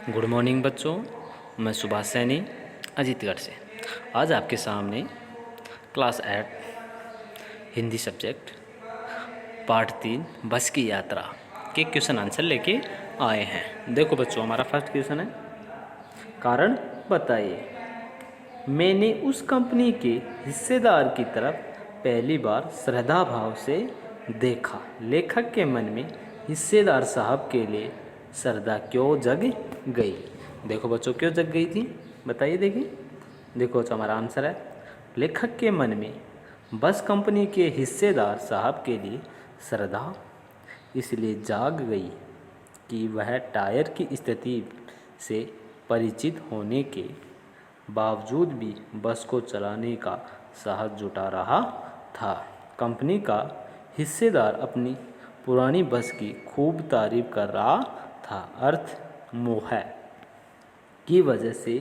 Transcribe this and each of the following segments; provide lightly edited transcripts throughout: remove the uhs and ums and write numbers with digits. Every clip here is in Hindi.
गुड मॉर्निंग बच्चों, मैं सुभाष सैनी अजीतगढ़ से आज आपके सामने क्लास 8 हिंदी सब्जेक्ट पार्ट 3 बस की यात्रा के क्वेश्चन आंसर लेके आए हैं। देखो बच्चों, हमारा फर्स्ट क्वेश्चन है, कारण बताइए। मैंने उस कंपनी के हिस्सेदार की तरफ पहली बार श्रद्धा भाव से देखा। लेखक के मन में हिस्सेदार साहब के लिए श्रद्धा क्यों जग गई? देखो बच्चों, क्यों जग गई थी बताइए। देखिए, देखो बच्चों, हमारा आंसर है, लेखक के मन में बस कंपनी के हिस्सेदार साहब के लिए श्रद्धा इसलिए जाग गई कि वह टायर की स्थिति से परिचित होने के बावजूद भी बस को चलाने का साहस जुटा रहा था। कंपनी का हिस्सेदार अपनी पुरानी बस की खूब तारीफ कर रहा था। अर्थ मोह की वजह से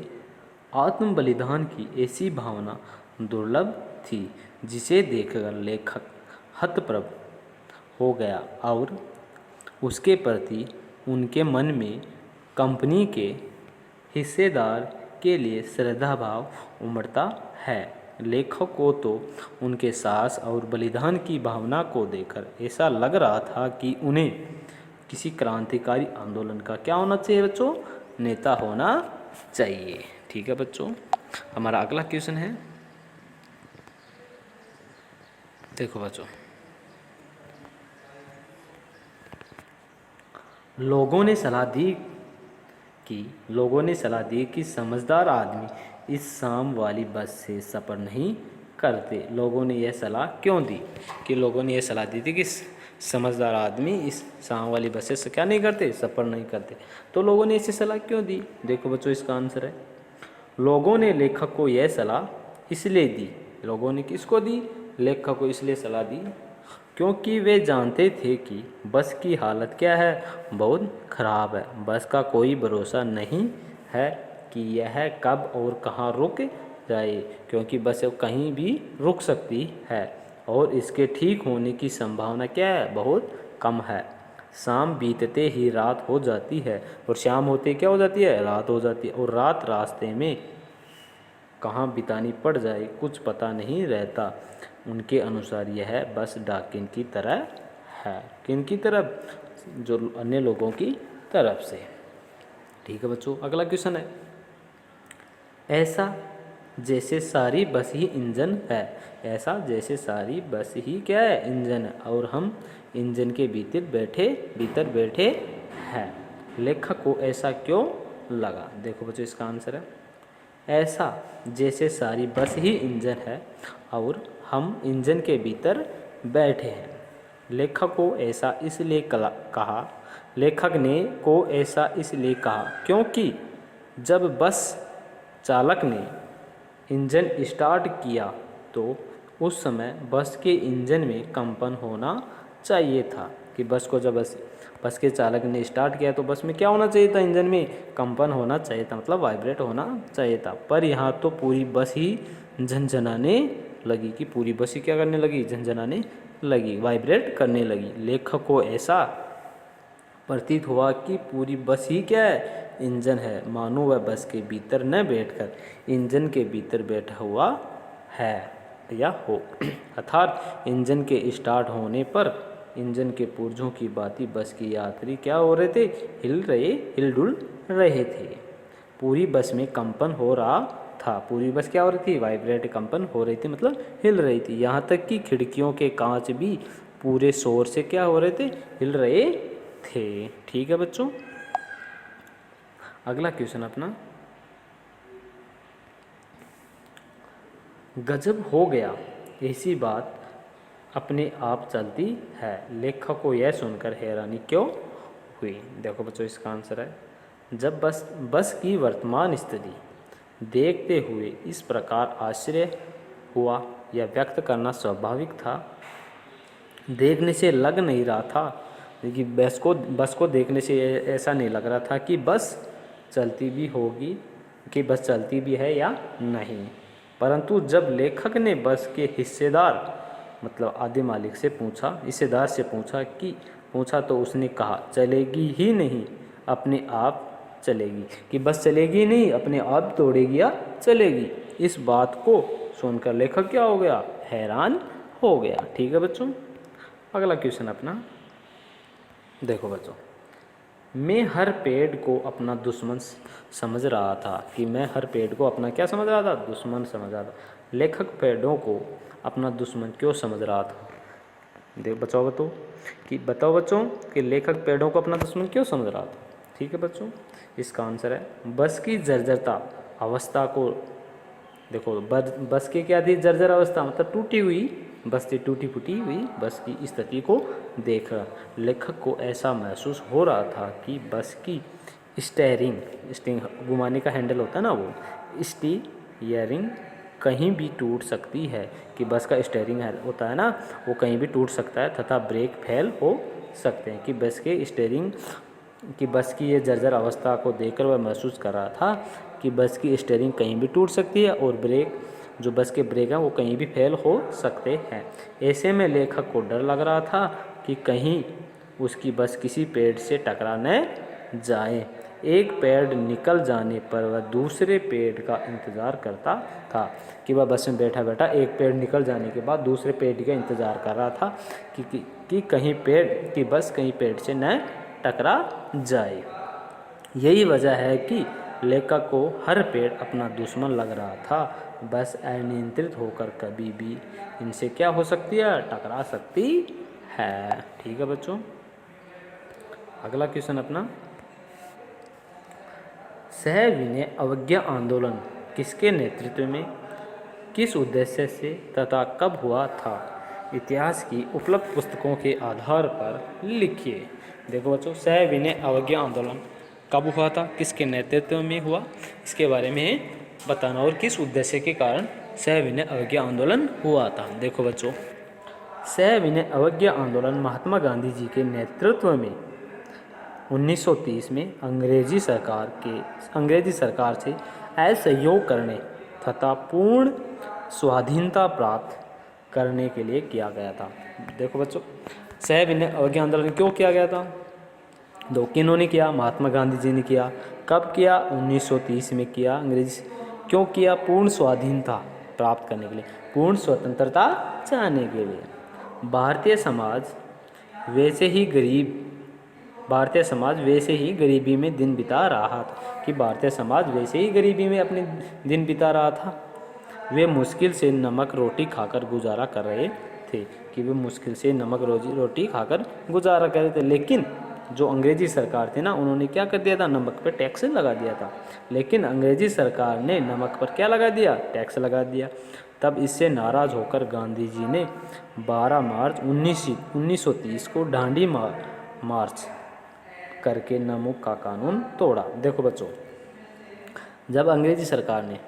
आत्म बलिदान की ऐसी भावना दुर्लभ थी जिसे देखकर लेखक हतप्रभ हो गया और उसके प्रति उनके मन में कंपनी के हिस्सेदार के लिए श्रद्धा भाव उमड़ता है। लेखक को तो उनके साहस और बलिदान की भावना को देखकर ऐसा लग रहा था कि उन्हें किसी क्रांतिकारी आंदोलन का क्या होना चाहिए बच्चों? नेता होना चाहिए। ठीक है बच्चों, हमारा अगला क्वेश्चन है, देखो बच्चों, लोगों ने सलाह दी कि समझदार आदमी इस शाम वाली बस से सफ़र नहीं करते। लोगों ने यह सलाह क्यों दी? कि लोगों ने यह सलाह दी थी कि समझदार आदमी इस शाम वाली बस से क्या नहीं करते? सफ़र नहीं करते। तो लोगों ने ऐसी सलाह क्यों दी? देखो बच्चों, इसका आंसर है, लोगों ने लेखक को यह सलाह इसलिए दी। लोगों ने किसको दी? लेखक को इसलिए सलाह दी क्योंकि वे जानते थे कि बस की हालत क्या है? बहुत ख़राब है। बस का कोई भरोसा नहीं है कि यह कब और कहाँ रुक जाए, क्योंकि बस कहीं भी रुक सकती है और इसके ठीक होने की संभावना क्या है? बहुत कम है। शाम बीतते ही रात हो जाती है और शाम होते क्या हो जाती है? रात हो जाती है। और रात रास्ते में कहाँ बितानी पड़ जाए कुछ पता नहीं रहता। उनके अनुसार यह बस डाकिन की तरह है। किन की तरफ? जो अन्य लोगों की तरफ से। ठीक है बच्चों, अगला क्वेश्चन है, ऐसा जैसे सारी बस ही इंजन है। ऐसा जैसे सारी बस ही क्या है? इंजन है और हम इंजन के भीतर बैठे हैं। लेखक को ऐसा क्यों लगा? देखो बच्चों, इसका आंसर है, ऐसा जैसे सारी बस ही इंजन है और हम इंजन के भीतर बैठे हैं। लेखक को ऐसा इसलिए कहा लेखक ने को ऐसा इसलिए कहा क्योंकि जब बस चालक ने इंजन स्टार्ट किया तो उस समय बस के इंजन में कंपन होना चाहिए था। कि बस को जब बस के चालक ने स्टार्ट किया तो बस में क्या होना चाहिए था? इंजन में कंपन होना चाहिए था, मतलब वाइब्रेट होना चाहिए था। पर यहाँ तो पूरी बस ही झनझनाने लगी। कि पूरी बस ही क्या करने लगी? झनझनाने लगी, वाइब्रेट करने लगी। लेखक को ऐसा प्रतीत हुआ कि पूरी बस ही क्या है? इंजन है, मानो वह बस के भीतर न बैठकर इंजन के भीतर बैठा हुआ है या हो। अर्थात इंजन के स्टार्ट होने पर इंजन के पुर्जों की भांति बस की यात्री क्या हो रहे थे? हिलडुल रहे थे। पूरी बस में कंपन हो रहा था। पूरी बस क्या हो रही थी? वाइब्रेट, कंपन हो रही थी, मतलब हिल रही थी। यहाँ तक कि खिड़कियों के कांच भी पूरे शोर से क्या हो रहे थे? हिल रहे थे। ठीक है बच्चों, अगला क्वेश्चन अपना, गजब हो गया, ऐसी बात अपने आप चलती है। लेखक को यह सुनकर हैरानी क्यों हुई? देखो बच्चों, इसका आंसर है, जब बस की वर्तमान स्थिति देखते हुए इस प्रकार आश्चर्य हुआ, यह व्यक्त करना स्वाभाविक था। देखने से लग नहीं रहा था, लेकिन बस को देखने से ऐसा नहीं लग रहा था कि बस चलती भी होगी, कि बस चलती भी है या नहीं। परंतु जब लेखक ने बस के हिस्सेदार मतलब आधे मालिक से पूछा, हिस्सेदार से पूछा तो उसने कहा, चलेगी ही नहीं, अपने आप चलेगी, कि बस चलेगी नहीं, अपने आप दौड़ेगी या चलेगी। इस बात को सुनकर लेखक क्या हो गया, हैरान हो गया। ठीक है बच्चों, अगला क्वेश्चन अपना देखो बच्चों। मैं हर पेड़ को अपना दुश्मन समझ रहा था, कि मैं हर पेड़ को अपना क्या समझ रहा था, दुश्मन समझ रहा था। लेखक पेड़ों को अपना दुश्मन क्यों समझ रहा था? देख बताओ बच्चों कि लेखक पेड़ों को अपना दुश्मन क्यों समझ रहा था। ठीक है बच्चों, इसका आंसर है बस की जर्जरता अवस्था को। देखो बस की क्या थी, जर्जर अवस्था, मतलब टूटी हुई बस थी, टूटी फूटी हुई बस की स्थिति को देखकर लेखक को ऐसा महसूस हो रहा था कि बस की स्टीयरिंग घुमाने का हैंडल होता है ना, वो स्टीयरिंग कहीं भी टूट सकती है, कि बस का स्टीयरिंग होता है ना, वो कहीं भी टूट सकता है तथा ब्रेक फेल हो सकते हैं। कि बस के स्टीयरिंग कि बस की ये जर्जर अवस्था को देखकर वह महसूस कर रहा था कि बस की स्टीयरिंग कहीं भी टूट सकती है और ब्रेक जो बस के ब्रेक हैं वो कहीं भी फेल हो सकते हैं। ऐसे में लेखक को डर लग रहा था कि कहीं उसकी बस किसी पेड़ से टकरा न जाए। एक पेड़ निकल जाने पर वह दूसरे पेड़ का इंतज़ार करता था, कि वह बस में बैठा बैठा एक पेड़ निकल जाने के बाद दूसरे पेड़ का इंतज़ार कर रहा था कि कहीं पेड़ की बस कहीं पेड़ से न टकरा जाए। यही वजह है कि लेखक को हर पेड़ अपना दुश्मन लग रहा था। बस अनियंत्रित होकर कभी भी इनसे क्या हो सकती है, टकरा सकती है। ठीक है बच्चों, अगला क्वेश्चन अपना, सविनय अवज्ञा आंदोलन किसके नेतृत्व में, किस उद्देश्य से तथा कब हुआ था? इतिहास की उपलब्ध पुस्तकों के आधार पर लिखिए। देखो बच्चों, सविनय अवज्ञा आंदोलन कब हुआ था, किसके नेतृत्व में हुआ, इसके बारे में बताना, और किस उद्देश्य के कारण सविनय अवज्ञा आंदोलन हुआ था। देखो बच्चों, सविनय अवज्ञा आंदोलन महात्मा गांधी जी के नेतृत्व में 1930 में अंग्रेजी सरकार से असहयोग करने तथा पूर्ण स्वाधीनता प्राप्त करने के लिए किया गया था। देखो बच्चों, सविनय अवज्ञा आंदोलन क्यों किया गया था? दो किन्होंने किया, महात्मा गांधी जी ने किया। कब किया? 1930 में किया। अंग्रेजी क्यों किया? पूर्ण स्वाधीनता प्राप्त करने के लिए, पूर्ण स्वतंत्रता चाहने के लिए। भारतीय समाज वैसे ही गरीबी में दिन बिता रहा था, कि भारतीय समाज वैसे ही गरीबी में अपने दिन बिता रहा था। वे मुश्किल से नमक रोटी खाकर गुजारा कर रहे थे, कि वे मुश्किल से नमक रोटी खाकर गुजारा कर रहे थे। लेकिन जो अंग्रेजी सरकार थी ना, उन्होंने क्या कर दिया था, नमक पर टैक्स लगा दिया था। लेकिन अंग्रेजी सरकार ने नमक पर क्या लगा दिया, टैक्स लगा दिया। तब इससे नाराज़ होकर गांधी जी ने 12 मार्च 1930 को दांडी मार्च करके नमक का कानून तोड़ा। देखो बच्चों, जब अंग्रेजी सरकार ने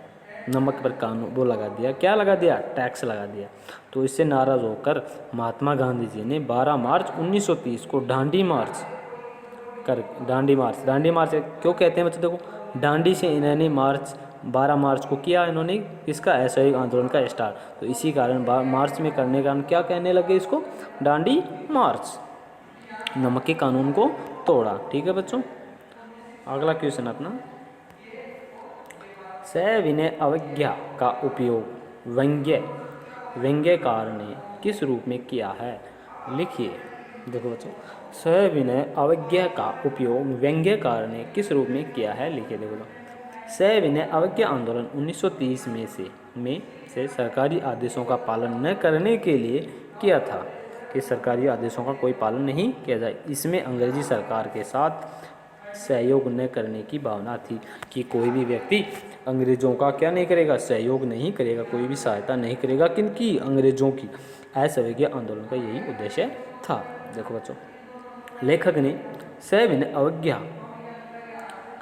नमक पर कानून वो लगा दिया, क्या लगा दिया, टैक्स लगा दिया, तो इससे नाराज़ होकर महात्मा गांधी जी ने 12 मार्च 1930 को दांडी मार्च क्यों कहते हैं बच्चों? देखो, दांडी से इन्होंने 12 मार्च को किया, इन्होंने इसका असहयोग आंदोलन का स्टार्ट, तो इसी कारण मार्च में करने के कारण क्या कहने लगे इसको, दांडी मार्च, नमक के कानून को तोड़ा। ठीक है बच्चों, अगला क्वेश्चन अपना, सविनय अवज्ञा का उपयोग व्यंग्यकार ने किस रूप में किया है? लिखिए। देखो बच्चों, सविनय अवज्ञा का उपयोग व्यंग्यकार ने किस रूप में किया है? लिखिए। देखो, सविनय अवज्ञा आंदोलन 1930 में से सरकारी आदेशों का पालन न करने के लिए किया था, कि सरकारी आदेशों का कोई पालन नहीं किया जाए। इसमें अंग्रेजी सरकार के साथ सहयोग न करने की भावना थी, कि कोई भी व्यक्ति अंग्रेज़ों का क्या नहीं करेगा, सहयोग नहीं करेगा, कोई भी सहायता नहीं करेगा, किनकी, अंग्रेज़ों की। असहयोग आंदोलन का यही उद्देश्य था। देखो बच्चों, लेखक ने सविनय अवज्ञा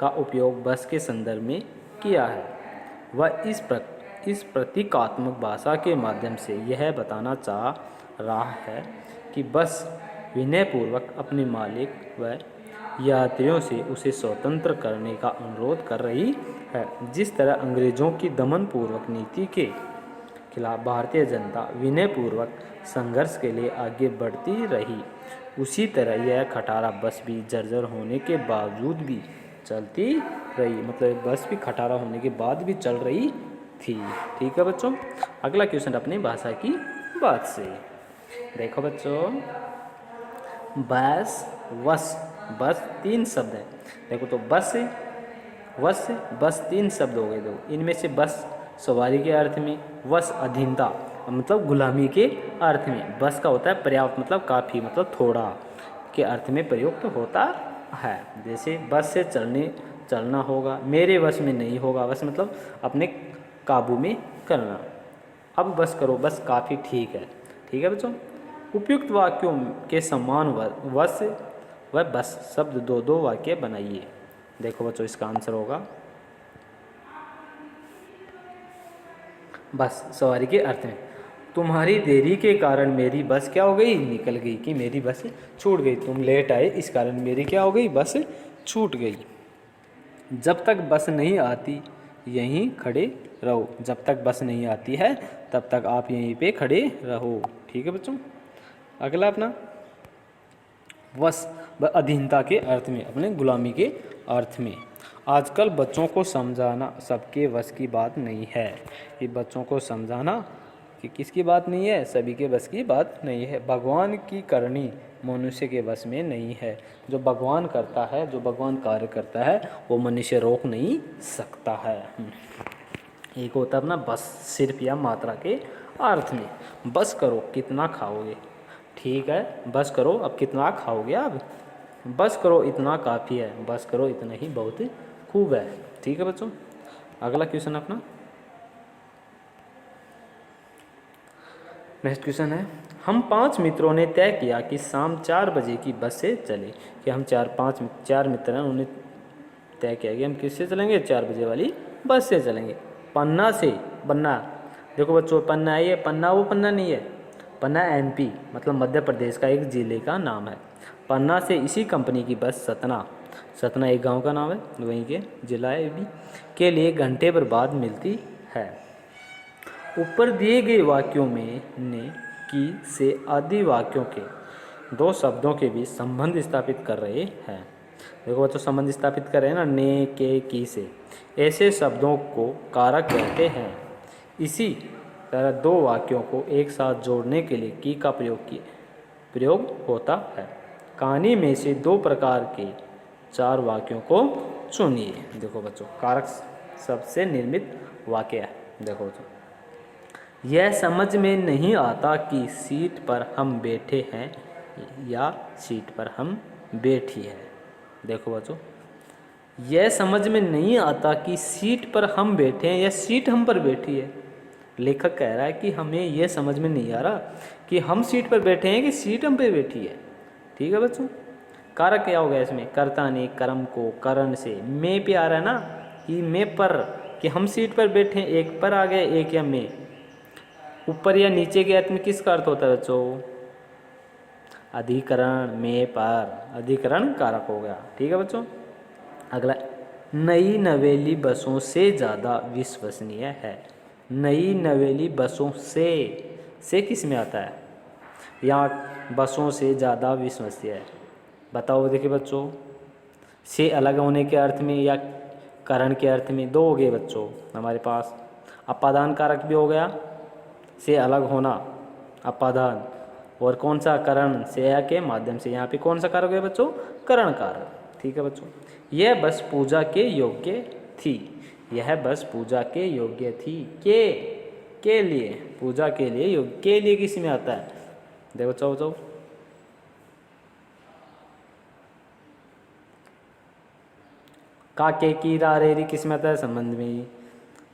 का उपयोग बस के संदर्भ में किया है। वह इस प्रतीकात्मक भाषा के माध्यम से यह बताना चाह रहा है कि बस विनयपूर्वक अपने मालिक व यात्रियों से उसे स्वतंत्र करने का अनुरोध कर रही है। जिस तरह अंग्रेज़ों की दमनपूर्वक नीति के खिलाफ भारतीय जनता विनयपूर्वक संघर्ष के लिए आगे बढ़ती रही, उसी तरह यह खटारा बस भी जर्जर होने के बावजूद भी चलती रही, मतलब बस भी खटारा होने के बाद भी चल रही थी। ठीक है बच्चों, अगला क्वेश्चन अपनी भाषा की बात से। देखो बच्चों, बस, वस, बस 3 शब्द है। देखो तो बस, वस, बस 3 शब्द हो गए। दो इनमें से बस सवारी के अर्थ में, वस अधीनता मतलब गुलामी के अर्थ में। बस का होता है पर्याप्त मतलब काफ़ी मतलब थोड़ा के अर्थ में प्रयुक्त होता है। जैसे बस से चलना होगा, मेरे वश में नहीं होगा। वश मतलब अपने काबू में करना। अब बस करो, बस काफ़ी ठीक है। ठीक है बच्चों, उपयुक्त वाक्यों के समान वश व बस शब्द दो दो वाक्य बनाइए। देखो बच्चों, इसका आंसर होगा बस सवारी के अर्थ में। तुम्हारी देरी के कारण मेरी बस क्या हो गई, निकल गई, कि मेरी बस छूट गई। तुम लेट आए इस कारण मेरी क्या हो गई, बस छूट गई। जब तक बस नहीं आती यहीं खड़े रहो। जब तक बस नहीं आती है तब तक आप यहीं पे खड़े रहो। ठीक है बच्चों, अगला अपना वश व अधीनता के अर्थ में, अपने गुलामी के अर्थ में। आजकल बच्चों को समझाना सबके वश की बात नहीं है। ये बच्चों को समझाना कि किसकी बात नहीं है, सभी के बस की बात नहीं है। भगवान की करनी मनुष्य के बस में नहीं है। जो भगवान करता है, जो भगवान कार्य करता है, वो मनुष्य रोक नहीं सकता है। एक होता है अपना बस सिर्फ या मात्रा के अर्थ में। बस करो, कितना खाओगे। ठीक है, बस करो, अब कितना खाओगे। अब बस करो, इतना काफ़ी है। बस करो, इतना ही बहुत खूब है। ठीक है बच्चों, अगला क्वेश्चन अपना नेक्स्ट क्वेश्चन है, हम 5 मित्रों ने तय किया कि शाम 4 बजे की बस से चले। कि हम चार मित्र हैं, उन्होंने तय किया कि हम किससे चलेंगे, 4 बजे वाली बस से चलेंगे। पन्ना से, पन्ना, देखो बच्चों, पन्ना है ये, पन्ना वो पन्ना नहीं है। पन्ना एमपी मतलब मध्य प्रदेश का एक ज़िले का नाम है। पन्ना से इसी कंपनी की बस सतना, सतना एक गांव का नाम है, वहीं के जिला है भी, के लिए घंटे भर बाद मिलती है। ऊपर दिए गए वाक्यों में ने, की से आदि वाक्यों के 2 शब्दों के बीच संबंध स्थापित कर रहे हैं। देखो बच्चों, संबंध स्थापित कर रहे हैं ना, ने, के, की से। ऐसे शब्दों को कारक कहते हैं। इसी तरह 2 वाक्यों को एक साथ जोड़ने के लिए की का प्रयोग होता है। कहानी में से 2 प्रकार के 4 वाक्यों को चुनिए। देखो बच्चों, कारक शब्द से निर्मित वाक्य है। देखो बच्चों, यह समझ में नहीं आता कि सीट पर हम बैठे हैं या सीट पर हम बैठी है। देखो बच्चों, यह समझ में नहीं आता कि सीट पर हम बैठे हैं या सीट हम पर बैठी है। लेखक कह रहा है कि हमें यह समझ में नहीं आ रहा कि हम सीट पर बैठे हैं कि सीट हम पे बैठी है। ठीक है बच्चों, कारक क्या हो गया इसमें, कर्ता ने कर्म को करण से मैं पे आ रहा है ना, कि मैं पर, कि हम सीट पर बैठे हैं, एक पर आ गया, एक या मैं। ऊपर या नीचे के अर्थ में किसका अर्थ होता है बच्चों, अधिकरण, में पर, अधिकरण कारक हो गया। ठीक है बच्चों, अगला, नई नवेली बसों से ज़्यादा विश्वसनीय है। नई नवेली बसों से किस में आता है, यहाँ बसों से ज़्यादा विश्वसनीय है। बताओ, देखिए बच्चों, से अलग होने के अर्थ में या करण के अर्थ में 2 हो गए बच्चों हमारे पास। अपादान कारक भी हो गया, से अलग होना, अपादान, और कौन सा, करण, से के माध्यम से। यहाँ पे कौन सा कारक है बच्चों, करण कारक। ठीक है बच्चों, यह बस पूजा के योग्य थी। यह बस पूजा के योग्य थी, के लिए, पूजा के लिए योग्य, के लिए किस में आता है, देखो बच्चों, का, के, की, रा, रे किस में आता है, संबंध में।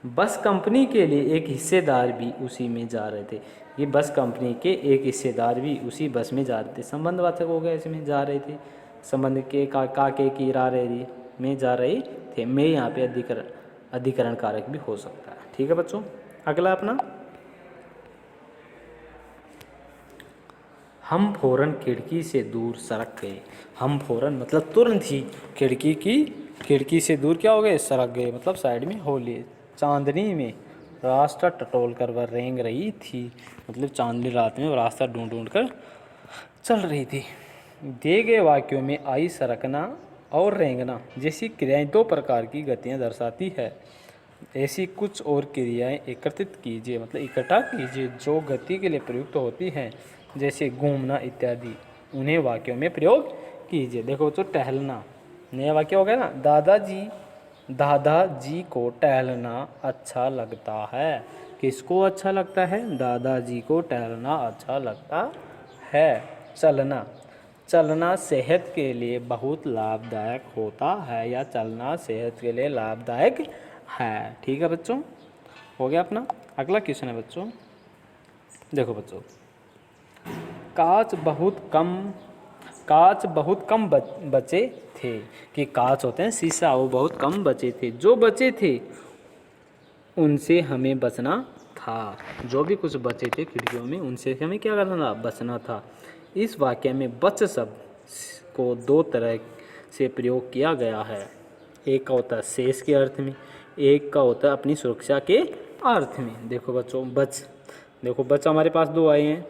बस कंपनी के लिए एक हिस्सेदार भी उसी में जा रहे थे। ये बस कंपनी के एक हिस्सेदार भी उसी बस में जा रहे थे। संबंधवाचक हो गया, इसमें जा रहे थे। संबंध के, का के, की, रा, रे में जा रहे थे। मैं यहाँ पे अधिकरण कारक भी हो सकता है। ठीक है बच्चों, अगला अपना, हम फौरन खिड़की से दूर सरक गए। हम फौरन मतलब तुरंत ही खिड़की से दूर क्या हो गए, सरक गए, मतलब साइड में हो लिए। चांदनी में रास्ता टटोल कर वह रेंग रही थी, मतलब चांदनी रात में वो रास्ता ढूंढ ढूंढ कर चल रही थी। दिए गए वाक्यों में आई सरकना और रेंगना जैसी क्रियाएं दो प्रकार की गतियां दर्शाती है। ऐसी कुछ और क्रियाएं एकत्रित कीजिए, मतलब इकट्ठा कीजिए, जो गति के लिए प्रयुक्त होती हैं, जैसे घूमना इत्यादि। उन्हें वाक्यों में प्रयोग कीजिए। देखो बच्चों, टहलना नया वाक्य हो गया ना। दादाजी को टहलना अच्छा लगता है। किसको अच्छा लगता है? दादाजी को टहलना अच्छा लगता है। चलना सेहत के लिए बहुत लाभदायक होता है, या चलना सेहत के लिए लाभदायक है। ठीक है बच्चों, हो गया अपना। अगला क्वेश्चन है बच्चों, देखो बच्चों, कांच बहुत कम बचे थे। कि कांच होते हैं शीशा, वो बहुत कम बचे थे। जो बचे थे उनसे हमें बचना था। जो भी कुछ बचे थे खिड़कियों में, उनसे हमें क्या करना था? बचना था। इस वाक्य में बच शब्द को दो तरह से प्रयोग किया गया है। एक का होता है शेष के अर्थ में, एक का होता है अपनी सुरक्षा के अर्थ में। देखो बच्चों, बच हमारे पास दो आए हैं।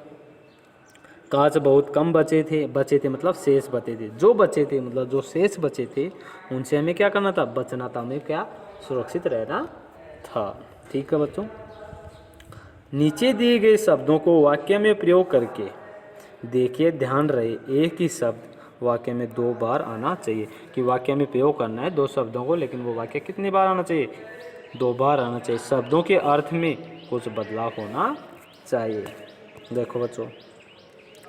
कांच बहुत कम बचे थे मतलब शेष बचे थे। जो बचे थे मतलब जो शेष बचे थे, उनसे हमें क्या करना था? बचना था। हमें क्या? सुरक्षित रहना था। ठीक है बच्चों, नीचे दिए गए शब्दों को वाक्य में प्रयोग करके देखिए। ध्यान रहे, एक ही शब्द वाक्य में 2 बार आना चाहिए। कि वाक्य में प्रयोग करना है 2 शब्दों को, लेकिन वो वाक्य कितनी बार आना चाहिए? 2 बार आना चाहिए। शब्दों के अर्थ में कुछ बदलाव होना चाहिए। देखो बच्चों,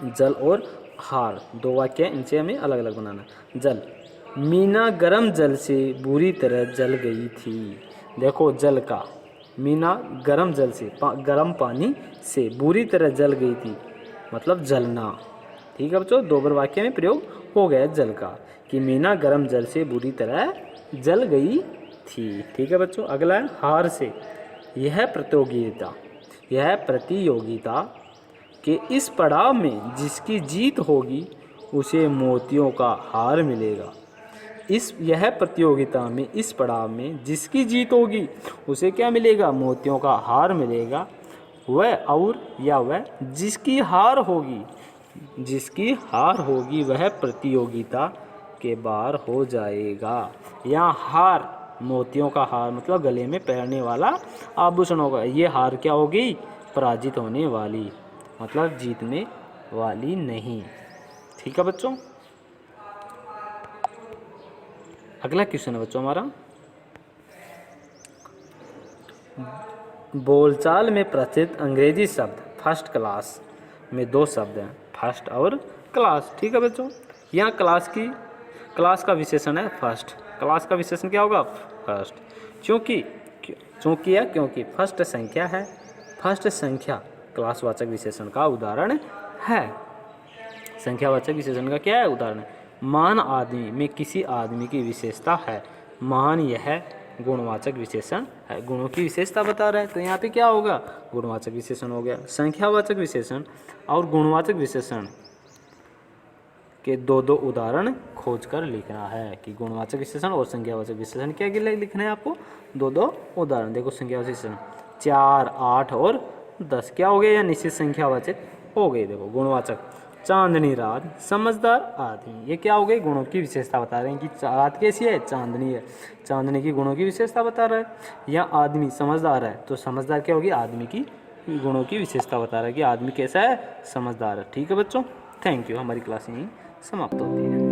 जल और हार 2 वाक्य, इनसे हमें अलग अलग बनाना। जल, मीना गर्म जल से बुरी तरह जल गई थी। देखो, जल का मीना गर्म जल से, गर्म पानी से बुरी तरह जल गई थी, मतलब जलना। ठीक है बच्चों, 2 बार वाक्य में प्रयोग हो गया जल का, कि मीना गर्म जल से बुरी तरह जल गई थी। ठीक है बच्चों, अगला है हार से। यह प्रतियोगिता के इस पड़ाव में जिसकी जीत होगी उसे मोतियों का हार मिलेगा। यह प्रतियोगिता में इस पड़ाव में जिसकी जीत होगी उसे क्या मिलेगा? मोतियों का हार मिलेगा। वह जिसकी हार होगी वह प्रतियोगिता के बाहर हो जाएगा। यहाँ हार, मोतियों का हार मतलब गले में पहनने वाला आभूषण होगा। ये हार क्या होगी? पराजित होने वाली, मतलब जीतने वाली नहीं। ठीक है बच्चों, अगला क्वेश्चन है बच्चों हमारा, बोलचाल में प्रचलित अंग्रेजी शब्द फर्स्ट क्लास में 2 शब्द हैं, फर्स्ट और क्लास। ठीक है बच्चों, यहाँ क्लास का विशेषण है फर्स्ट। क्लास का विशेषण क्या होगा? फर्स्ट। क्योंकि फर्स्ट संख्या है। फर्स्ट संख्या क्लासवाचक विशेषण का उदाहरण है। संख्यावाचक विशेषण का क्या है? उदाहरण है। महान आदमी में किसी आदमी की विशेषता है। महान यह गुणवाचक विशेषण है, गुणों की विशेषता बता रहा है, तो यहाँ पे क्या होगा? गुणवाचक विशेषण हो गया। संख्यावाचक विशेषण और गुणवाचक विशेषण के 2 उदाहरण खोजकर लिखना है। कि गुणवाचक विशेषण और संख्यावाचक विशेषण क्या लिखना है आपको? 2 उदाहरण। देखो, संख्यावाचक विशेषण 4, 8 और 10 क्या हो गए? या निश्चित संख्यावाचक हो गए। देखो, गुणवाचक चांदनी रात, समझदार आदमी, ये क्या हो गई? गुणों की विशेषता बता रहे हैं कि रात कैसी है? चांदनी है। चांदनी की गुणों की विशेषता बता रहा है। या आदमी समझदार है, तो समझदार क्या होगी? आदमी की गुणों की विशेषता बता रहा है कि आदमी कैसा है? समझदार है। ठीक है बच्चों, थैंक यू। हमारी क्लास यहीं समाप्त होती है।